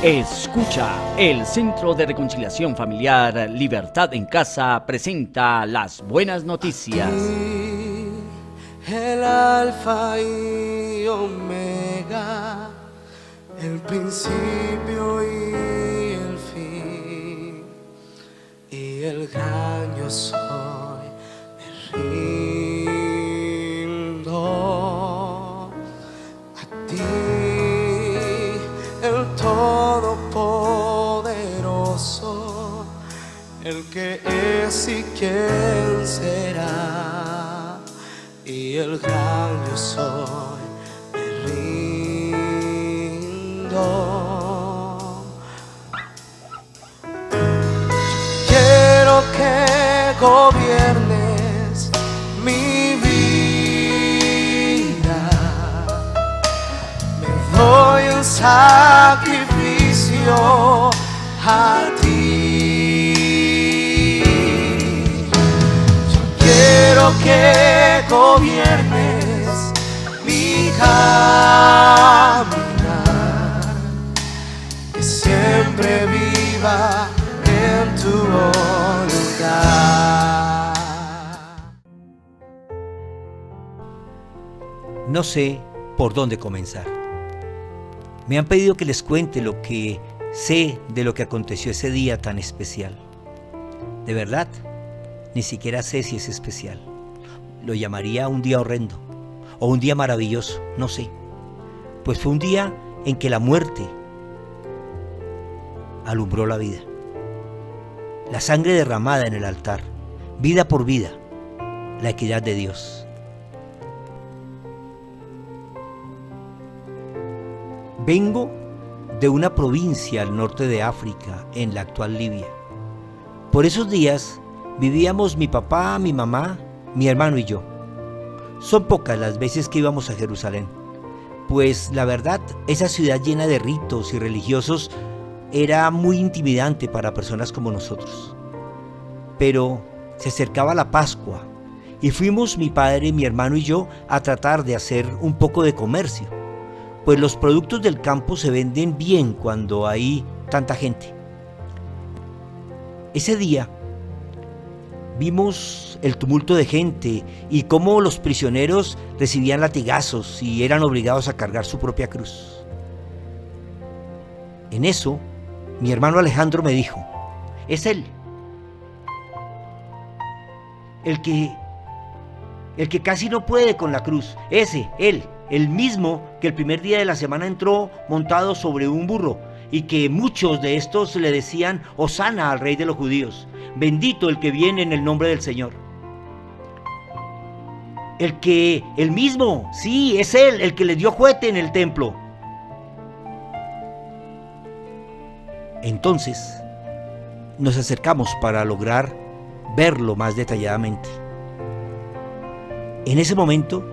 Escucha, el Centro de Reconciliación Familiar Libertad en Casa presenta las buenas noticias. El Alfa y Omega, el principio y el fin, y el gran yo soy, me rindo a ti, el Todopoderoso, el que es y quién será, y el gran yo soy, me rindo. Quiero que gobiernes mi vida, me doy en sacrificio a ti. Yo quiero que gobiernes mi caminar, que siempre viva en tu voluntad. No sé por dónde comenzar. Me han pedido que les cuente lo que sé de lo que aconteció ese día tan especial. De verdad, ni siquiera sé si es especial. Lo llamaría un día horrendo o un día maravilloso, no sé. Pues fue un día en que la muerte alumbró la vida. La sangre derramada en el altar, vida por vida, la equidad de Dios. Vengo de una provincia al norte de África, en la actual Libia. Por esos días vivíamos mi papá, mi mamá, mi hermano y yo. Son pocas las veces que íbamos a Jerusalén, pues la verdad, esa ciudad llena de ritos y religiosos era muy intimidante para personas como nosotros. Pero se acercaba la Pascua y fuimos mi padre, mi hermano y yo a tratar de hacer un poco de comercio, pues los productos del campo se venden bien cuando hay tanta gente. Ese día vimos el tumulto de gente y cómo los prisioneros recibían latigazos y eran obligados a cargar su propia cruz. En eso, mi hermano Alejandro me dijo: es él, el que casi no puede con la cruz, él, el mismo que el primer día de la semana entró montado sobre un burro y que muchos de estos le decían Hosana al rey de los judíos, bendito el que viene en el nombre del Señor. El mismo, sí, es él, el que le dio juguete en el templo. Entonces nos acercamos para lograr verlo más detalladamente. En ese momento,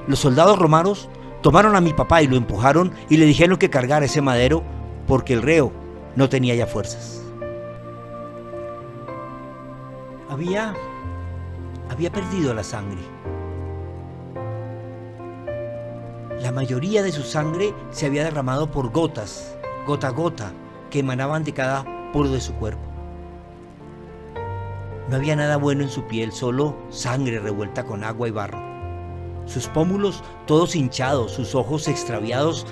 los soldados romanos tomaron a mi papá y lo empujaron y le dijeron que cargara ese madero porque el reo no tenía ya fuerzas. Había perdido la sangre. La mayoría de su sangre se había derramado por gotas, gota a gota, que emanaban de cada poro de su cuerpo. No había nada bueno en su piel, solo sangre revuelta con agua y barro. Sus pómulos todos hinchados, sus ojos extraviados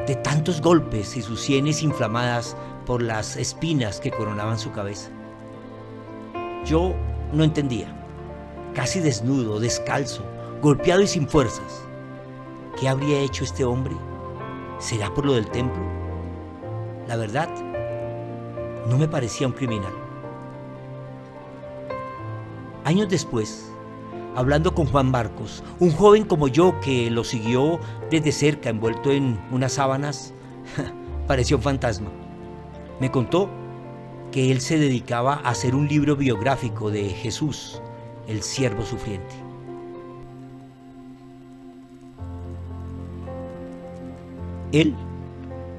de tantos golpes y sus sienes inflamadas por las espinas que coronaban su cabeza. Yo no entendía, casi desnudo, descalzo, golpeado y sin fuerzas. ¿Qué habría hecho este hombre? ¿Será por lo del templo? La verdad, no me parecía un criminal. Años después, hablando con Juan Marcos, un joven como yo que lo siguió desde cerca envuelto en unas sábanas, pareció un fantasma. Me contó que él se dedicaba a hacer un libro biográfico de Jesús, el siervo sufriente. Él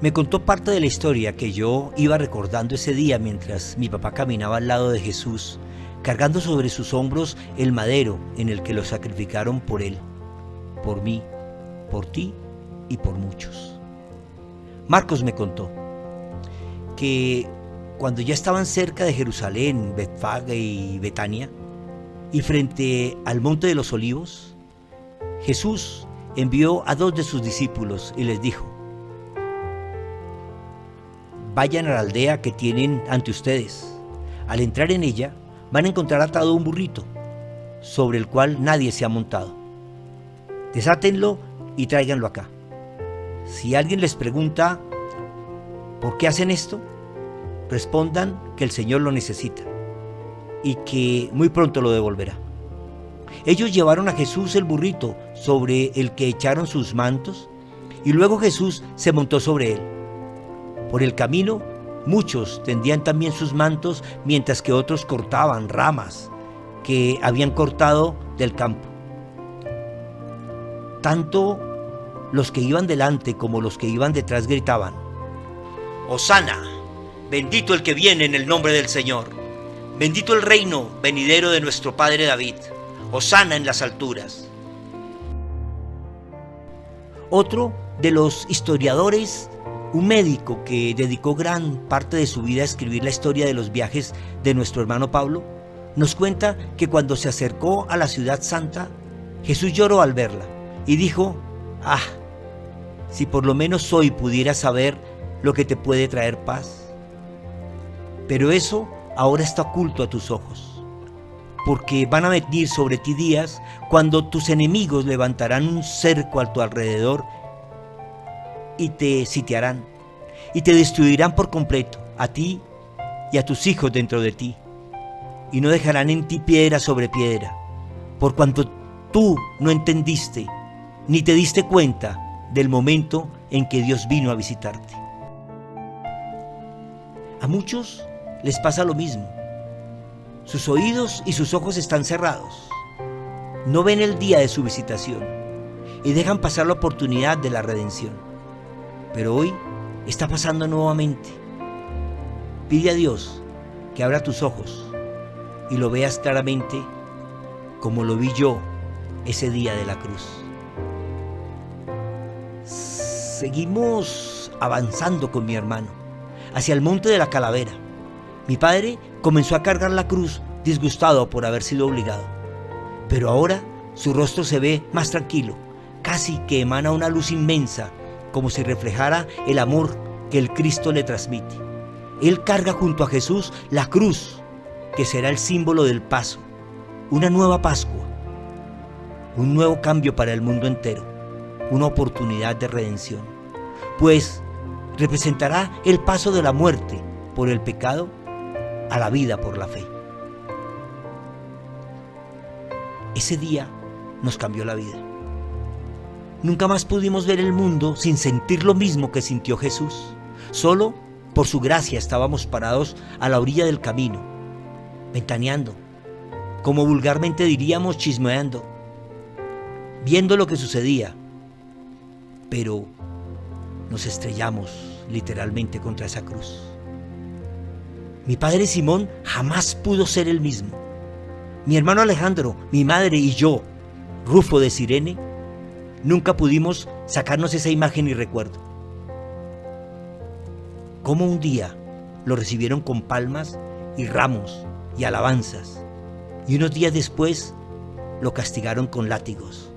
me contó parte de la historia que yo iba recordando ese día mientras mi papá caminaba al lado de Jesús, cargando sobre sus hombros el madero en el que lo sacrificaron por él, por mí, por ti y por muchos. Marcos me contó que cuando ya estaban cerca de Jerusalén, Betfage y Betania, y frente al Monte de los Olivos, Jesús envió a 2 de sus discípulos y les dijo: vayan a la aldea que tienen ante ustedes. Al entrar en ella, van a encontrar atado un burrito, sobre el cual nadie se ha montado. Desátenlo y tráiganlo acá. Si alguien les pregunta ¿por qué hacen esto?, respondan que el Señor lo necesita y que muy pronto lo devolverá. Ellos llevaron a Jesús el burrito sobre el que echaron sus mantos, y luego Jesús se montó sobre él. Por el camino, muchos tendían también sus mantos, mientras que otros cortaban ramas que habían cortado del campo. Tanto los que iban delante como los que iban detrás gritaban: ¡Hosana! Bendito el que viene en el nombre del Señor. Bendito el reino venidero de nuestro padre David. Hosana en las alturas. Otro de los historiadores, un médico que dedicó gran parte de su vida a escribir la historia de los viajes de nuestro hermano Pablo, nos cuenta que cuando se acercó a la ciudad santa, Jesús lloró al verla y dijo: si por lo menos hoy pudiera saber lo que te puede traer paz. Pero eso ahora está oculto a tus ojos, porque van a venir sobre ti días cuando tus enemigos levantarán un cerco a tu alrededor y te sitiarán y te destruirán por completo, a ti y a tus hijos dentro de ti, y no dejarán en ti piedra sobre piedra, por cuanto tú no entendiste ni te diste cuenta del momento en que Dios vino a visitarte. A muchos les pasa lo mismo. Sus oídos y sus ojos están cerrados. No ven el día de su visitación y dejan pasar la oportunidad de la redención. Pero hoy está pasando nuevamente. Pide a Dios que abra tus ojos y lo veas claramente como lo vi yo ese día de la cruz. Seguimos avanzando con mi hermano hacia el monte de la Calavera. Mi padre comenzó a cargar la cruz, disgustado por haber sido obligado. Pero ahora su rostro se ve más tranquilo, casi que emana una luz inmensa, como si reflejara el amor que el Cristo le transmite. Él carga junto a Jesús la cruz, que será el símbolo del paso, una nueva Pascua, un nuevo cambio para el mundo entero, una oportunidad de redención, pues representará el paso de la muerte por el pecado a la vida por la fe. Ese día nos cambió la vida. Nunca más pudimos ver el mundo sin sentir lo mismo que sintió Jesús. Solo por su gracia estábamos parados a la orilla del camino, ventaneando, como vulgarmente diríamos, chismeando, viendo lo que sucedía. Pero nos estrellamos literalmente contra esa cruz. Mi padre Simón jamás pudo ser el mismo. Mi hermano Alejandro, mi madre y yo, Rufo de Cirene, nunca pudimos sacarnos esa imagen y recuerdo. Cómo un día lo recibieron con palmas y ramos y alabanzas, y unos días después lo castigaron con látigos,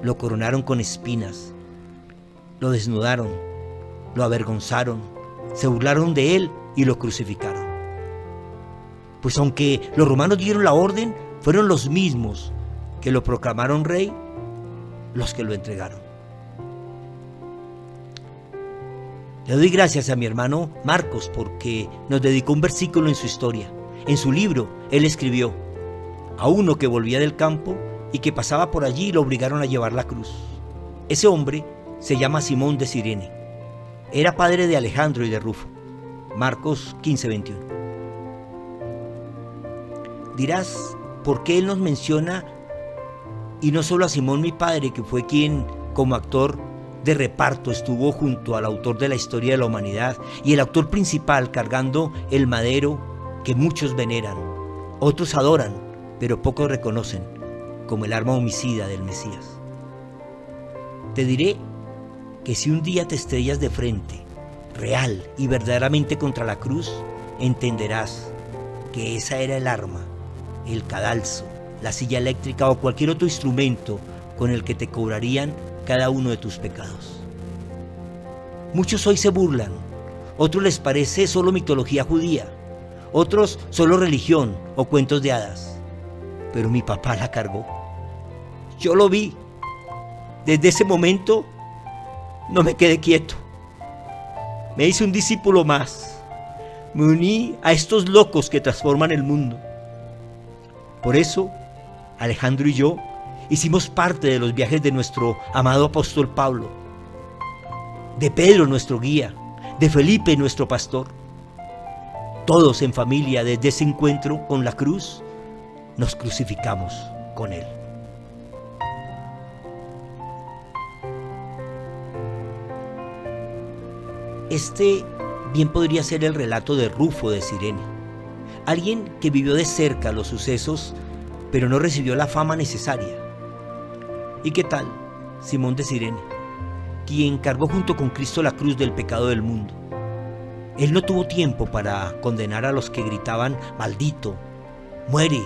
lo coronaron con espinas, lo desnudaron, lo avergonzaron, se burlaron de él y lo crucificaron. Pues aunque los romanos dieron la orden, fueron los mismos que lo proclamaron rey los que lo entregaron. Le doy gracias a mi hermano Marcos porque nos dedicó un versículo en su historia. En su libro, él escribió: a uno que volvía del campo y que pasaba por allí lo obligaron a llevar la cruz. Ese hombre se llama Simón de Cirene. Era padre de Alejandro y de Rufo. Marcos 15:21. Dirás, ¿por qué él nos menciona y no solo a Simón mi padre, que fue quien como actor de reparto estuvo junto al autor de la historia de la humanidad y el autor principal cargando el madero que muchos veneran, otros adoran, pero pocos reconocen como el arma homicida del Mesías? Te diré que si un día te estrellas de frente real y verdaderamente contra la cruz, entenderás que esa era el arma, el cadalso, la silla eléctrica o cualquier otro instrumento con el que te cobrarían cada uno de tus pecados. Muchos hoy se burlan, otros les parece solo mitología judía, otros solo religión o cuentos de hadas, pero mi papá la cargó. Yo lo vi. Desde ese momento no me quedé quieto. Me hice un discípulo más. Me uní a estos locos que transforman el mundo. Por eso, Alejandro y yo hicimos parte de los viajes de nuestro amado apóstol Pablo, de Pedro, nuestro guía, de Felipe, nuestro pastor. Todos en familia, desde ese encuentro con la cruz, nos crucificamos con él. Este bien podría ser el relato de Rufo de Cirene, alguien que vivió de cerca los sucesos, pero no recibió la fama necesaria. ¿Y qué tal Simón de Cirene, quien cargó junto con Cristo la cruz del pecado del mundo? Él no tuvo tiempo para condenar a los que gritaban: maldito, muere,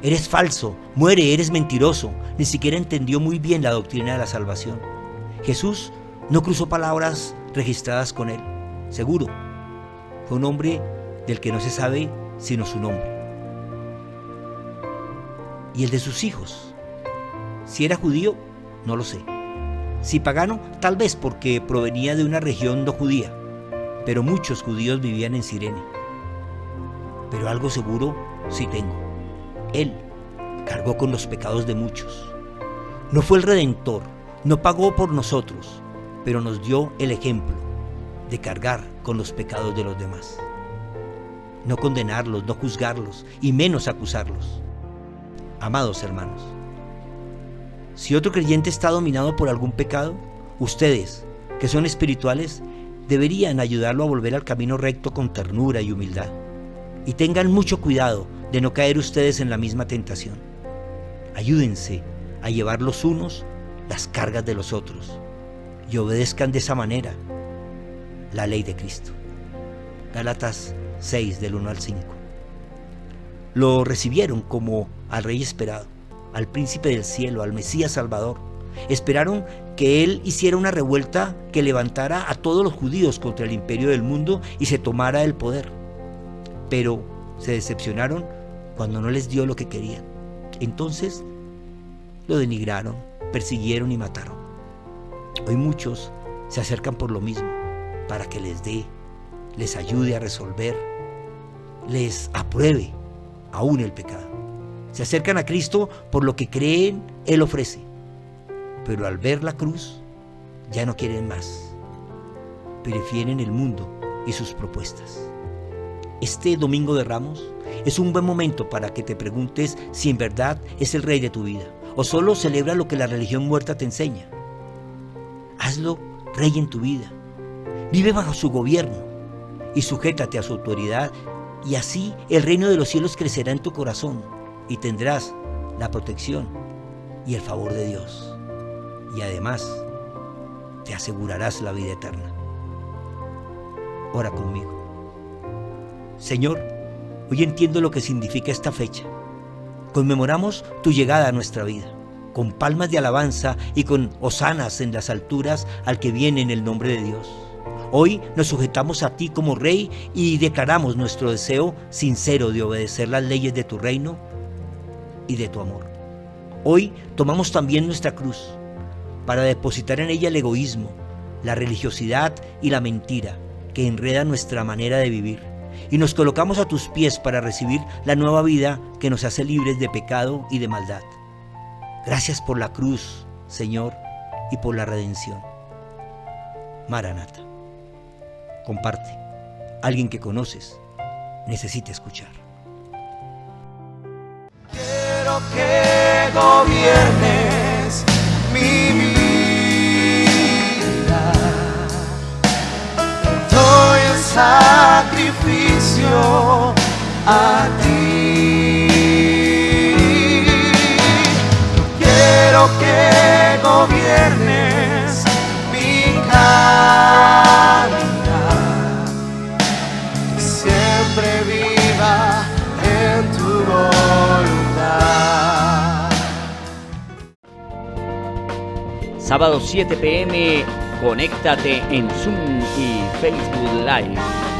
eres falso, muere, eres mentiroso. Ni siquiera entendió muy bien la doctrina de la salvación. Jesús no cruzó palabras registradas con él, seguro. Fue un hombre del que no se sabe sino su nombre. ¿Y el de sus hijos? Si era judío, no lo sé. Si pagano, tal vez porque provenía de una región no judía, pero muchos judíos vivían en Cirene. Pero algo seguro sí tengo: él cargó con los pecados de muchos. No fue el Redentor, no pagó por nosotros, pero nos dio el ejemplo de cargar con los pecados de los demás. No condenarlos, no juzgarlos y menos acusarlos. Amados hermanos, si otro creyente está dominado por algún pecado, ustedes, que son espirituales, deberían ayudarlo a volver al camino recto con ternura y humildad. Y tengan mucho cuidado de no caer ustedes en la misma tentación. Ayúdense a llevar los unos las cargas de los otros y obedezcan de esa manera la ley de Cristo. Gálatas 6, del 1 al 5. Lo recibieron como al Rey esperado, al Príncipe del cielo, al Mesías Salvador. Esperaron que Él hiciera una revuelta que levantara a todos los judíos contra el imperio del mundo y se tomara el poder. Pero se decepcionaron cuando no les dio lo que querían. Entonces lo denigraron, persiguieron y mataron. Hoy muchos se acercan por lo mismo, para que les dé, les ayude a resolver, les apruebe aún el pecado. Se acercan a Cristo por lo que creen Él ofrece, pero al ver la cruz ya no quieren más. Prefieren el mundo y sus propuestas. Este Domingo de Ramos es un buen momento para que te preguntes si en verdad es el Rey de tu vida o solo celebra lo que la religión muerta te enseña. Hazlo Rey en tu vida. Vive bajo su gobierno y sujétate a su autoridad, y así el reino de los cielos crecerá en tu corazón y tendrás la protección y el favor de Dios. Y además te asegurarás la vida eterna. Ora conmigo. Señor, hoy entiendo lo que significa esta fecha. Conmemoramos tu llegada a nuestra vida, con palmas de alabanza y con hosanas en las alturas al que viene en el nombre de Dios. Hoy nos sujetamos a ti como Rey y declaramos nuestro deseo sincero de obedecer las leyes de tu reino y de tu amor. Hoy tomamos también nuestra cruz para depositar en ella el egoísmo, la religiosidad y la mentira que enredan nuestra manera de vivir, y nos colocamos a tus pies para recibir la nueva vida que nos hace libres de pecado y de maldad. Gracias por la cruz, Señor, y por la redención. Maranata. Comparte. Alguien que conoces necesita escuchar. Quiero que gobiernes mi vida. Doy el sacrificio a ti. Quiero que gobiernes mi caminar. Sábado 7 p.m. Conéctate en Zoom y Facebook Live.